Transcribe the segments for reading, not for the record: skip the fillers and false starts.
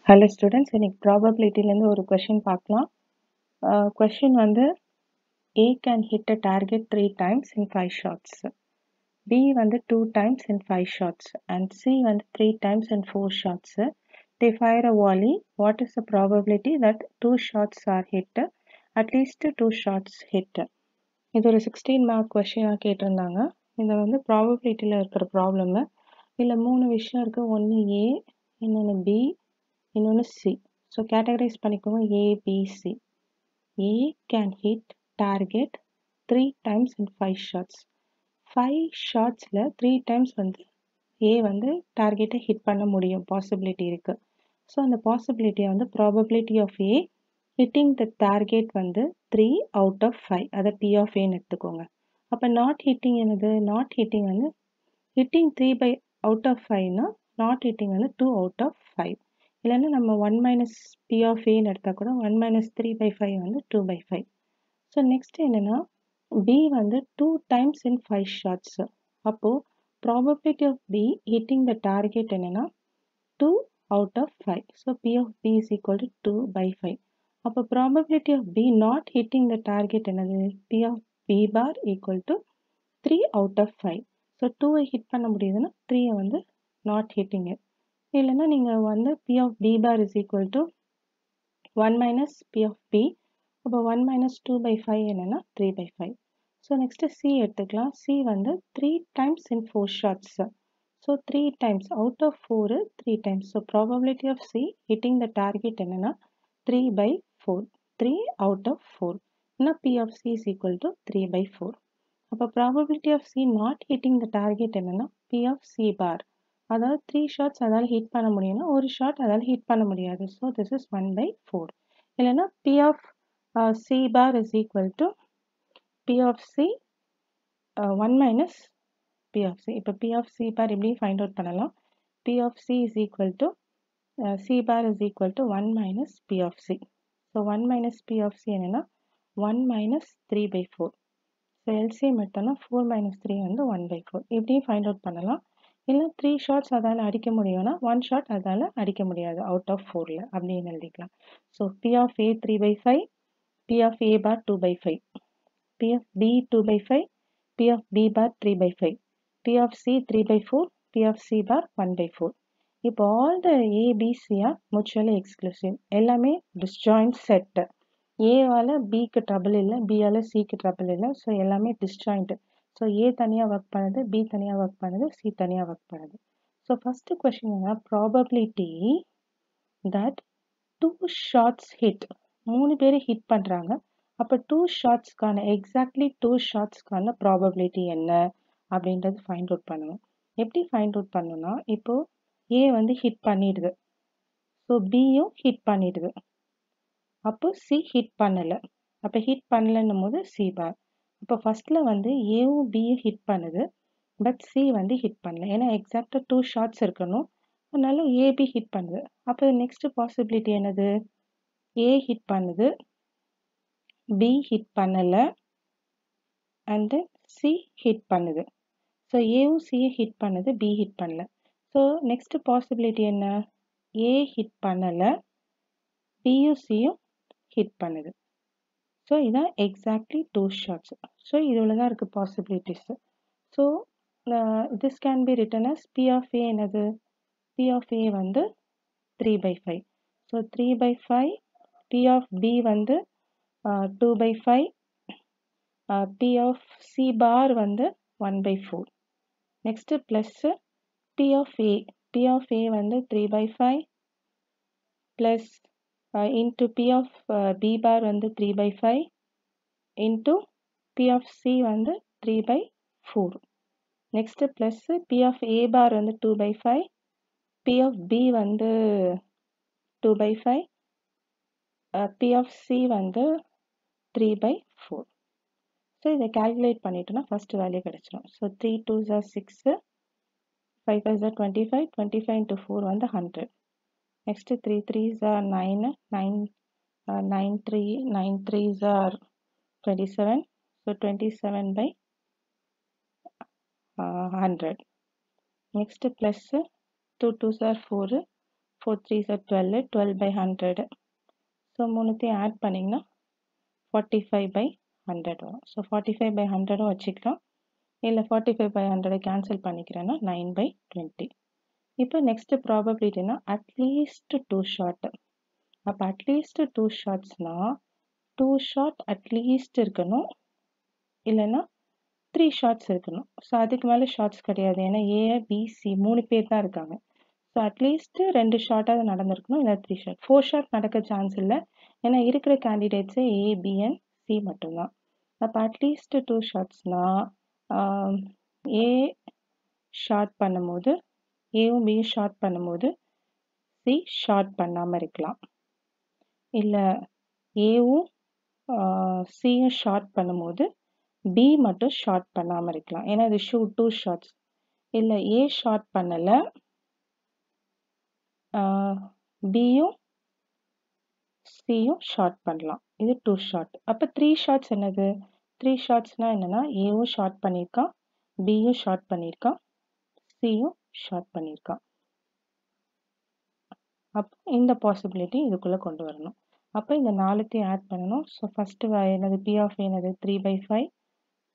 Hello students, இன்னைக்கு probabilityலேருந்து ஒரு question பார்க்கலாம். Question வந்து A can hit a target 3 times in 5 shots. B வந்து 2 times in 5 shots. And C வந்து 3 times in 4 shots. They fire a volley. What is the probability that 2 shots are hit? At least 2 shots hit. இது ஒரு 16 mark question கேட்டிருந்தாங்க. இது வந்து probabilityல இருக்கிற problem. இதில் 3 விஷயம் இருக்கு. ஒன்று A, இன்னொன்று B, இன்னொன்று C. ஸோ கேட்டகரைஸ் பண்ணிக்கோங்க ABC. A can hit target 3 times in 5 shots. 5 shotsல 3 times வந்து A வந்து டார்கெட்டை ஹிட் பண்ண முடியும், பாசிபிலிட்டி இருக்கு. ஸோ அந்த பாசிபிலிட்டியை வந்து probability of A hitting the target வந்து 3 out of 5, அதை P of Aன்னு எடுத்துக்கோங்க. அப்போ நாட் ஹிட்டிங் என்னது? நாட் ஹிட்டிங் வந்து ஹிட்டிங் 3 by out of 5னா நாட் ஹிட்டிங் வந்து 2 out of 5. இல்லைன்னா நம்ம 1 minus P of Aன்னு எடுத்தால் கூட 1 minus 3 by 5 வந்து 2 by 5. ஸோ நெக்ஸ்ட் என்னென்னா B வந்து 2 times in 5 shots. அப்போது probability of B hitting the target என்னென்னா 2 out of 5. So P of B is equal to 2 by 5. அப்போ probability of B not hitting the target என்னது? P of B bar equal to 3 out of 5. So 2ஐ hit பண்ண முடியுதுன்னா 3ஐ வந்து not ஹிட்டிங்கு. இல்லைன்னா நீங்கள் வந்து P of B bar is equal to 1 minus P of B. அப்போ 1 minus 2 by 5 என்னென்னா 3 by 5. ஸோ நெக்ஸ்ட்டு C எடுத்துக்கலாம். C வந்து 3 times in 4 shots. So 3 times out of 4 3 times. So probability of C hitting the target என்னென்னா 3 by 4. 3 out of 4. ஏன்னா P of C is equal to 3 by 4. அப்போ probability of C not hitting the target என்னென்னா P of C bar. அதாவது 3 shots அதால் hit பண்ண முடியும்னா ஒரு shot அதால் ஹிட் பண்ண முடியாது. So this is 1 by 4. இல்லைன்னா P of C bar is equal to P of C 1 minus P of C. இப்போ P of C bar எப்படி ஃபைண்ட் அவுட் பண்ணலாம்? P of C is equal to C bar is equal to 1 minus P of C. So 1 minus P of C என்னென்னா 1 minus 3 by 4. So LCM எடுத்தோம்னா 4 minus 3 வந்து 1 by 4. இப்படியும் find out பண்ணலாம். இல்லை 3 shots அதால் அடிக்க முடியும்னா 1 ஷாட் அதால் அடிக்க முடியாது அவுட் ஆஃப் 4ல் அப்படின்னு எழுதிக்கலாம். So P of A 3 by 5, P of A bar 2 by 5, P of B 2 by 5, P of B bar 3 by 5, P of C 3 by 4, P of C bar 1 by 4. இப்போ all the ஏபிசியா முச்சுவலி exclusive, எல்லாமே disjoint set. ஏவால் பிக்கு trouble இல்லை, பியால் சிக்கு trouble இல்லை. So எல்லாமே டிஸ்ஜாயிண்ட்டு. So ஏ தனியாக work பண்ணுது, B தனியாக ஒர்க் பண்ணுது, சி தனியாக ஒர்க் பண்ணுது. ஸோ ஃபஸ்ட்டு கொஸ்டின் என்ன? ப்ராபபிலிட்டி தட் 2 ஷாட்ஸ் ஹிட், 3 பேர் ஹிட் பண்ணுறாங்க. அப்போ 2 ஷாட்ஸ்க்கான எக்ஸாக்ட்லி 2 ஷாட்ஸ்க்கான ப்ராபபிலிட்டி என்ன அப்படின்றது ஃபைண்ட் அவுட் பண்ணணும். எப்படி ஃபைண்ட் அவுட் பண்ணணும்னா, இப்போது ஏ வந்து ஹிட் பண்ணிடுது, ஸோ பியும் ஹிட் பண்ணிடுது. அப்போ சி ஹிட் பண்ணலை. அப்போ ஹிட் பண்ணலன்னும் போது சி பார். இப்போ ஃபஸ்ட்டில் வந்து ஏவும் பியும் ஹிட் பண்ணுது, பட் சி வந்து ஹிட் பண்ணல. ஏன்னா எக்ஸாக்டாக 2 ஷாட்ஸ் இருக்கணும், அதனால ஏபி ஹிட் பண்ணுது. அப்போ நெக்ஸ்ட் பாசிபிலிட்டி என்னது? ஏ ஹிட் பண்ணுது, பி ஹிட் பண்ணலை, அண்ட் தென் சி ஹிட் பண்ணுது. ஸோ ஏவும் சியும் ஹிட் பண்ணுது, பி ஹிட் பண்ணல. ஸோ நெக்ஸ்ட் பாசிபிலிட்டி என்ன? ஏ ஹிட் பண்ணலை, பியும் சியும் ஹிட் பண்ணுது. ஸோ இதான் எக்ஸாக்ட்லி 2 ஷாட்ஸ். ஸோ இதில் தான் இருக்குது possibilities. So this can be written as P of A என்னது? P of A வந்து 3 by 5. So 3 by 5, P of B வந்து 2 by 5, P of C bar வந்து 1 by 4. Next plus P of A. P of A வந்து 3 by 5 plus into P of B bar வந்து 3 by 5 into P of C வந்து 3 by 4. Next plus P of A bar வந்து 2 by 5, P of B வந்து 2 by 5, P of C வந்து 3 by 4. So இதை calculate பண்ணிட்டோன்னா first value கிடச்சிடும். So 3 2s are 6, 5 5s are 25, 25 into 4 வந்து 100. Next 3 3s are 9, 9 3s are 27. So 27 by 100. Next plus 2 2s are 4, 4 3s are 12, 12 by 100. So மூணுத்தையும் add பண்ணிங்கன்னா 45 by 100 வரும். So 45 by 100 வச்சுக்கலாம். இல்லை 45 by 100 கேன்சல் பண்ணிக்கிறேன்னா 9 by 20. இப்போ next ப்ராபபிலிட்டினா at least 2 short. அப்போ at least 2 ஷார்ட்ஸ்னா 2 short at least இருக்கணும், இல்லைன்னா 3 ஷார்ட்ஸ் இருக்கணும். ஸோ அதுக்கு மேலே ஷார்ட்ஸ் கிடையாது, ஏன்னா ஏ பி சி 3 பேர் தான் இருக்காங்க. ஸோ அட்லீஸ்ட் 2 ஷார்ட்டாவது நடந்திருக்கணும், இல்லை 3 ஷார்ட். 4 ஷார்ட் நடக்க சான்ஸ் இல்லை, ஏன்னா இருக்கிற candidates A B and C மட்டும்தான். அப்போ அட்லீஸ்ட் 2 ஷார்ட்ஸ்னா ஏ ஷார்ட் பண்ணும்போது ஏவும் பியும் ஷார்ட் பண்ணும்போது சி ஷார்ட் பண்ணாமல் இருக்கலாம், இல்லை ஏவும் சியும் ஷார்ட் பண்ணும்போது பி மட்டும் ஷார்ட் பண்ணாமல் இருக்கலாம், ஏன்னா இது 2 ஷார்ட்ஸ். இல்லை ஏ ஷார்ட் பண்ணலை, பியும் சியும் ஷார்ட் பண்ணலாம், இது 2 ஷார்ட். அப்போ 3 ஷார்ட்ஸ் என்னது? 3 ஷார்ட்ஸ்னால் என்னென்னா ஏவும் ஷார்ட் பண்ணியிருக்கான், பியும் ஷார்ட் பண்ணியிருக்கான், சியும் ஷார்ட் பண்ணியிருக்கான். அப்போ இந்த பாசிபிலிட்டி இதுக்குள்ளே கொண்டு வரணும். அப்போ இந்த 4த்தையும் ஆட் பண்ணணும். ஸோ ஃபஸ்ட்டு என்னது பி ஆஃப் என்னது 3/5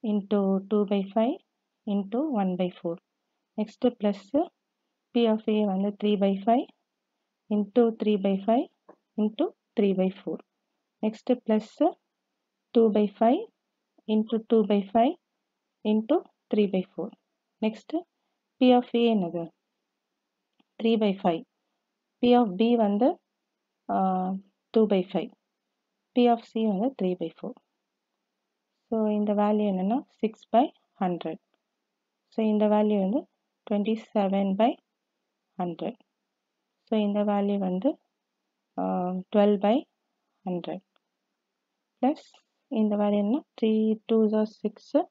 into 2/5 into 1/4. Next plus P of A வந்து 3/5 into 3/5 into 3/4. Next plus 2/5 into 2/5 into 3/4. Next P of A என்னது 3/5. பி ஆஃப் பி வந்து 2/5. பி ஆஃப் சி வந்து 3/4. ஸோ இந்த வேல்யூ என்னென்னா 6/100. ஸோ இந்த வேல்யூ வந்து 27/100. ஸோ இந்த வேல்யூ வந்து 12/100. ப்ளஸ் இந்த வேல்யூ என்ன 3 2s are 6,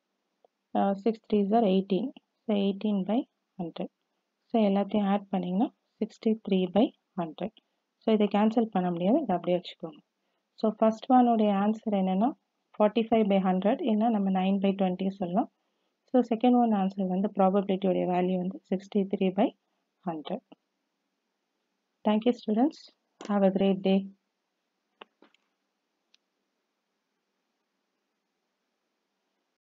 6 3s are 18. So 18/100. So எல்லாத்தையும் ஆட் பண்ணிங்கன்னா 63/100. ஸோ இதை கேன்சல் பண்ண முடியாது, இதை அப்படியே வச்சுக்கோங்க. ஸோ ஃபர்ஸ்ட் ஒனுடைய ஆன்சர் என்னென்னா 45/100, இல்லைனா நம்ம 9/20 சொல்லலாம். ஸோ செகண்ட் ஒன் ஆன்சர் வந்து ப்ராபபிலிட்டியோடைய வேல்யூ வந்து 63/100. Thank you students. Have a great day.